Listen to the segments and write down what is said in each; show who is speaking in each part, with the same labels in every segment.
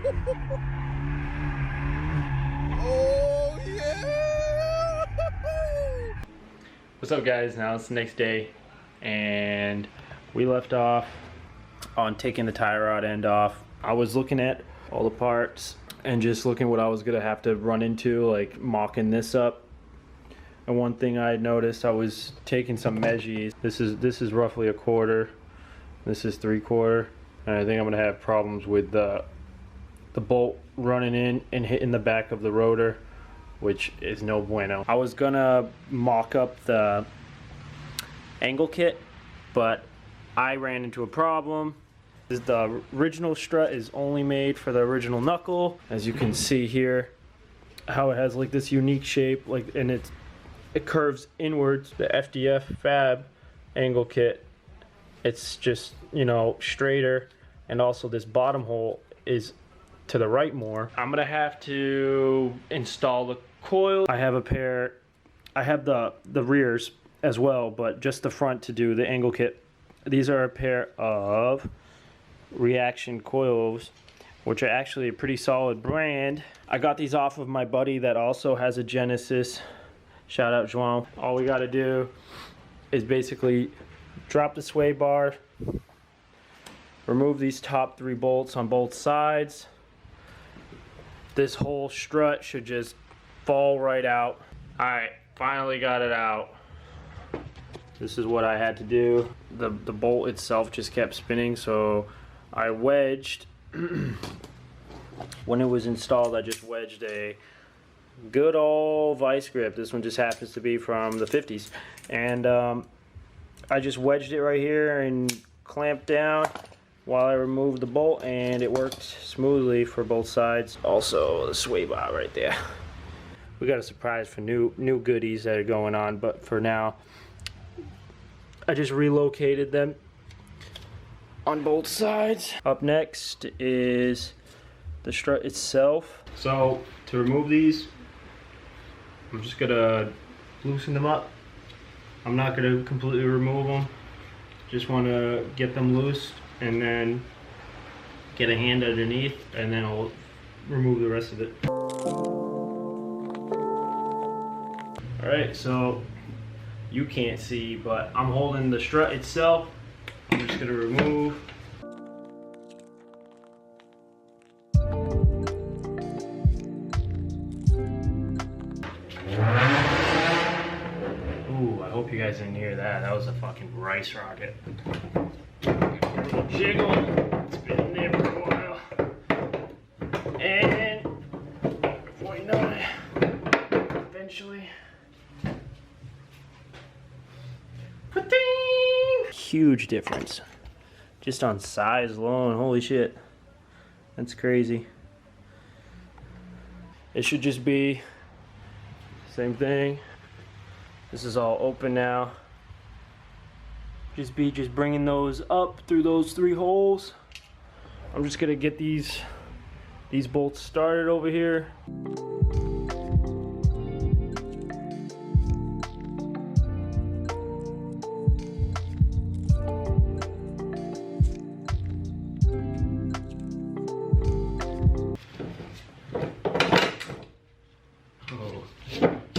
Speaker 1: Oh yeah!
Speaker 2: What's up, guys? Now it's the next day, and we left off on taking the tie rod end off. I was looking at all the parts and just looking what I was gonna have to run into, like mocking this up. And one thing I noticed, I was taking some measures. This is roughly 1/4. This is 3/4, and I think I'm gonna have problems with the bolt running in and hitting the back of the rotor, which is no bueno. I was gonna mock up the angle kit, but I ran into a problem. The original strut is only made for the original knuckle. As you can see here, how it has like this unique shape, like, and it curves inwards. The FDF fab angle kit, it's just, you know, straighter, and also this bottom hole is to the right more. I'm gonna have to install the coil. I have a pair, I have the rears as well, but just the front to do the angle kit. These are a pair of reaction coils, which are actually a pretty solid brand. I got these off of my buddy that also has a Genesis. Shout out João. All we gotta do is basically drop the sway bar, remove these top 3 bolts on both sides. This whole strut should just fall right out. Alright, finally got it out. This is what I had to do. The bolt itself just kept spinning, so I wedged. When it was installed, I just wedged a good old vice grip. This one just happens to be from the 50s. And I just wedged it right here and clamped down while I removed the bolt, and it worked smoothly for both sides. Also the sway bar right there. We got a surprise for new goodies that are going on, but for now I just relocated them on both sides. Up next is the strut itself. So to remove these, I'm just gonna loosen them up. I'm not gonna completely remove them. Just wanna get them loose and then get a hand underneath, and then I'll remove the rest of it. Alright, so you can't see, but I'm holding the strut itself. I'm just gonna remove. Ooh, I hope you guys didn't hear that. That was a fucking rice rocket. Jiggle. It's been in there for a while. And before you know it, eventually. Huge difference just on size alone. Holy shit, that's crazy. It should just be same thing. This is all open now. Just bringing those up through those 3 holes. I'm just gonna get these bolts started over here.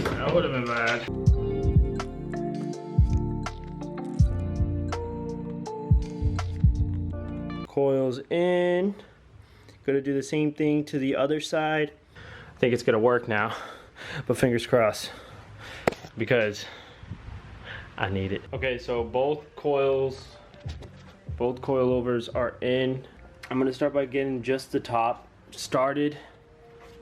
Speaker 2: That would have been bad. Coils in. Gonna do the same thing to the other side. I think it's gonna work now, but fingers crossed, because I need it. Okay, so both coilovers are in. I'm gonna start by getting just the top started.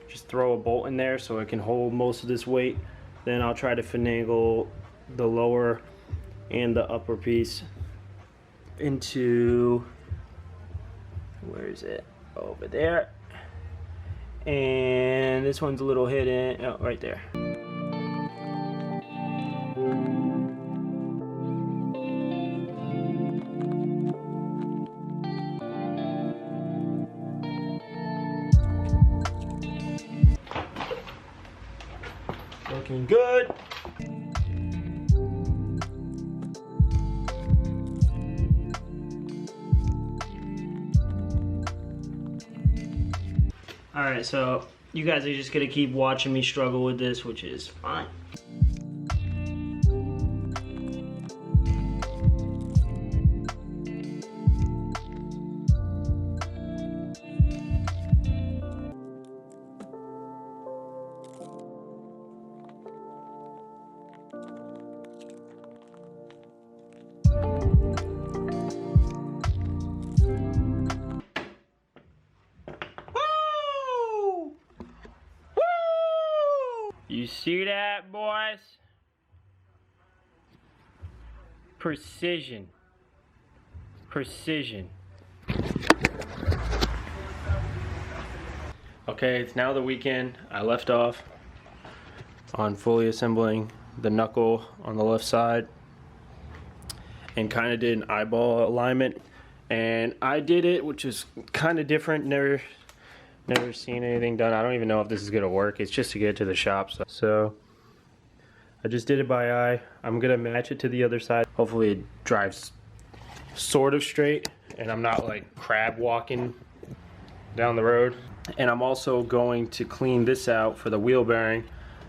Speaker 2: Just throw a bolt in there so it can hold most of this weight. Then I'll try to finagle the lower and the upper piece into, where is it? Over there. And this one's a little hidden, oh, right there. Looking good.
Speaker 3: Alright, so you guys are just gonna keep watching me struggle with this, which is fine.
Speaker 2: You see that, boys? Precision. Precision. Okay, it's now the weekend. I left off on fully assembling the knuckle on the left side and kind of did an eyeball alignment. And I did it, which is kind of different. Never seen anything done. I don't even know if this is gonna work. It's just to get to the shop. So I just did it by eye. I'm gonna match it to the other side. Hopefully it drives sort of straight and I'm not like crab walking down the road. And I'm also going to clean this out for the wheel bearing.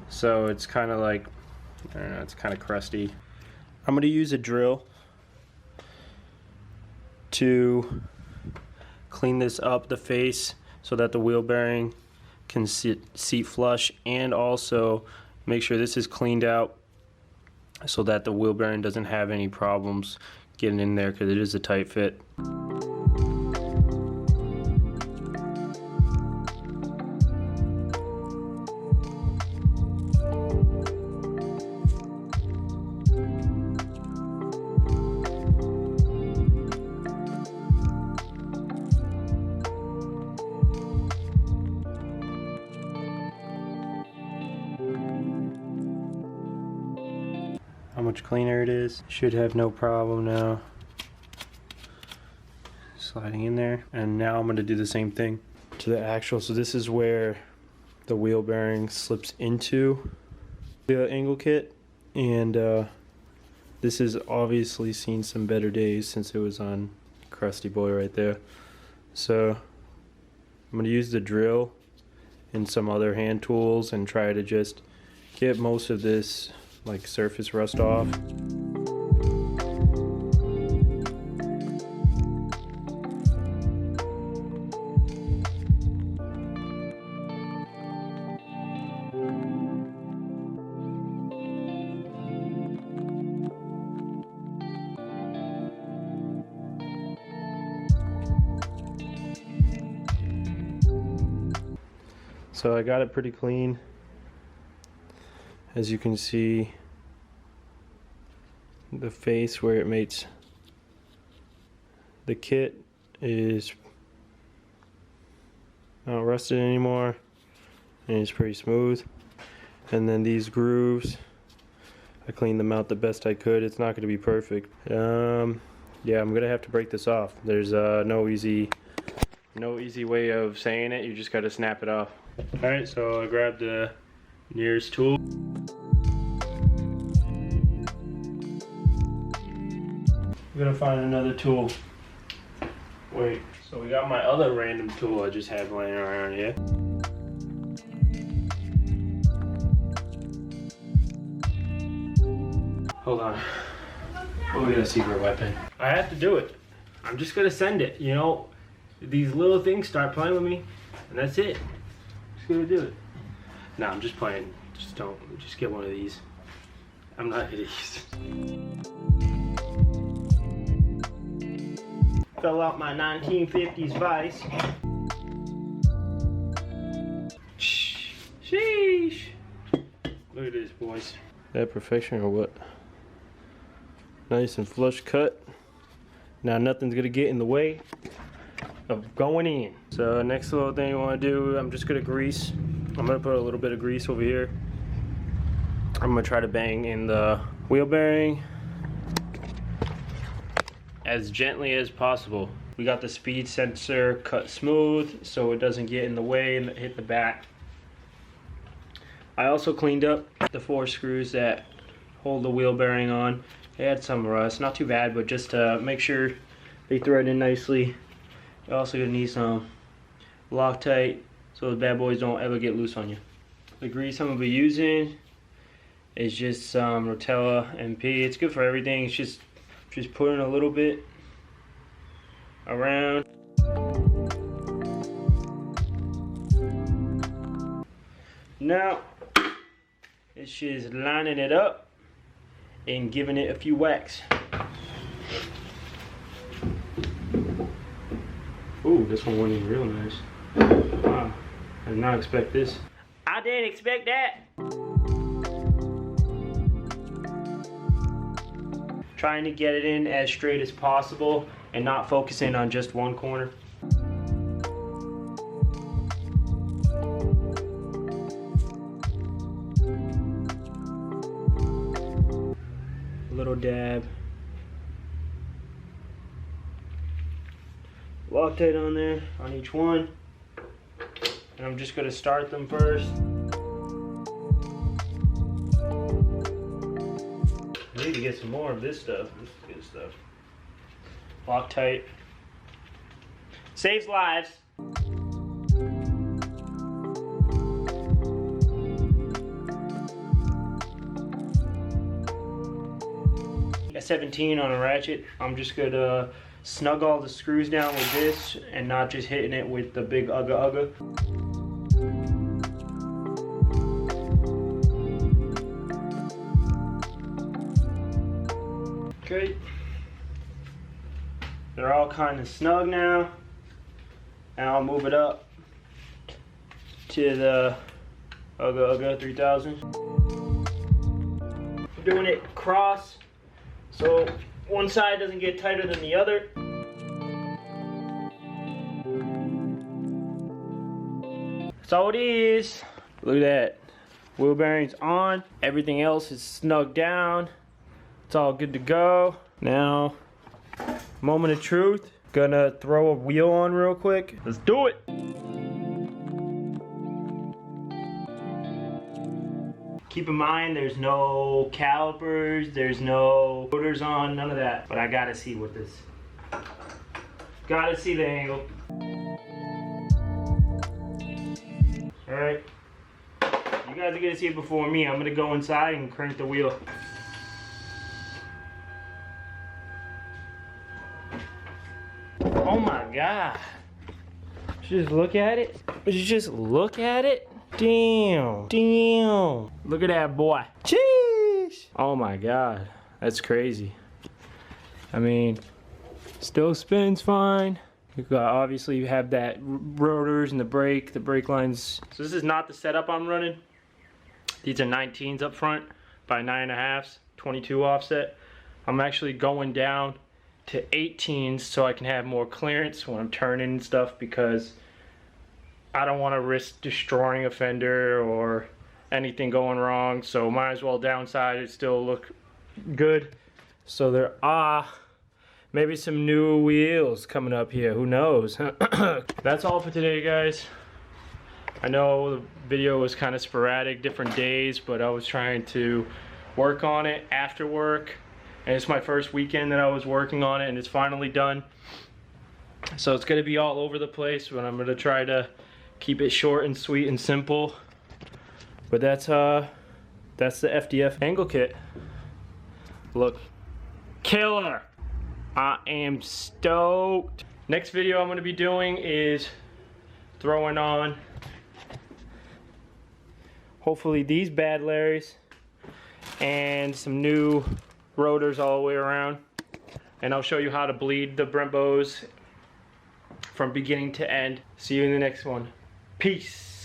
Speaker 2: So it's kind of like, I don't know, it's kind of crusty. I'm gonna use a drill to clean this up the face so that the wheel bearing can seat flush, and also make sure this is cleaned out so that the wheel bearing doesn't have any problems getting in there, because it is a tight fit. How much cleaner it is. Should have no problem now. Sliding in there. And now I'm going to do the same thing to the axle. So this is where the wheel bearing slips into the angle kit. And this has obviously seen some better days since it was on Crusty Boy right there. So I'm going to use the drill and some other hand tools and try to just get most of this like surface rust off. So I got it pretty clean. As you can see, the face where it mates the kit is not rusted anymore, and it's pretty smooth. And then these grooves, I cleaned them out the best I could. It's not going to be perfect. Yeah, I'm gonna have to break this off. There's no easy way of saying it. You just got to snap it off. All right, so I grabbed the nearest tool. I'm gonna find another tool. Wait, so we got my other random tool I just have laying around here. Hold on. Oh, we got a secret weapon. I have to do it. I'm just gonna send it, you know? These little things start playing with me, and that's it. Just gonna do it. No, I'm just playing. Just get one of these. I'm not idiots. Fill out my 1950s Vice. Sheesh. Look at this, boys. That perfection or what? Nice and flush cut. Now nothing's gonna get in the way of going in. So next little thing I want to do, I'm just gonna grease. I'm gonna put a little bit of grease over here. I'm gonna try to bang in the wheel bearing as gently as possible. We got the speed sensor cut smooth so it doesn't get in the way and hit the back. I also cleaned up the 4 screws that hold the wheel bearing on. They had some rust, not too bad, but just to make sure they thread in nicely. You're also gonna need some Loctite so those bad boys don't ever get loose on you. The grease I'm gonna be using is just some Rotella MP. It's good for everything. It's just putting a little bit around. Now it's just lining it up and giving it a few whacks. Ooh, this one went in real nice. Wow, I did not expect this. I didn't expect that. Trying to get it in as straight as possible and not focusing on just one corner. A little dab. Loctite on there, on each one. And I'm just gonna start them first. I need to get some more of this stuff. This is good stuff. Loctite. Saves lives. A 17 on a ratchet. I'm just gonna snug all the screws down with this and not just hitting it with the big ugga. Okay, they're all kind of snug now. Now I'll move it up to the ugga 3000. I'm doing it cross, so one side doesn't get tighter than the other. That's all it is. Look at that. Wheel bearings on. Everything else is snug down. It's all good to go. Now, moment of truth. Gonna throw a wheel on real quick. Let's do it. Keep in mind, there's no calipers, there's no rotors on, none of that. But I gotta see what this, gotta see the angle. All right, you guys are gonna see it before me. I'm gonna go inside and crank the wheel. Oh my God. Just look at it. Just look at it. Damn. Damn. Look at that boy. Jeez. Oh my God. That's crazy. I mean, still spins fine. Obviously you have that rotors and the brake lines. So this is not the setup I'm running. These are 19s up front by 9.5s, 22 offset. I'm actually going down to 18s so I can have more clearance when I'm turning and stuff, because I don't want to risk destroying a fender or anything going wrong. So might as well downside it, still look good. So there are maybe some new wheels coming up here, who knows. That's all for today, guys. I know the video was kind of sporadic, different days, but I was trying to work on it after work. And it's my first weekend that I was working on it, and it's finally done. So it's gonna be all over the place, but I'm gonna try to keep it short and sweet and simple. But that's the FDF angle kit. Look, killer! I am stoked. Next video I'm gonna be doing is throwing on, hopefully, these bad Larrys and some new rotors all the way around, and I'll show you how to bleed the Brembos from beginning to end. See you in the next one. Peace.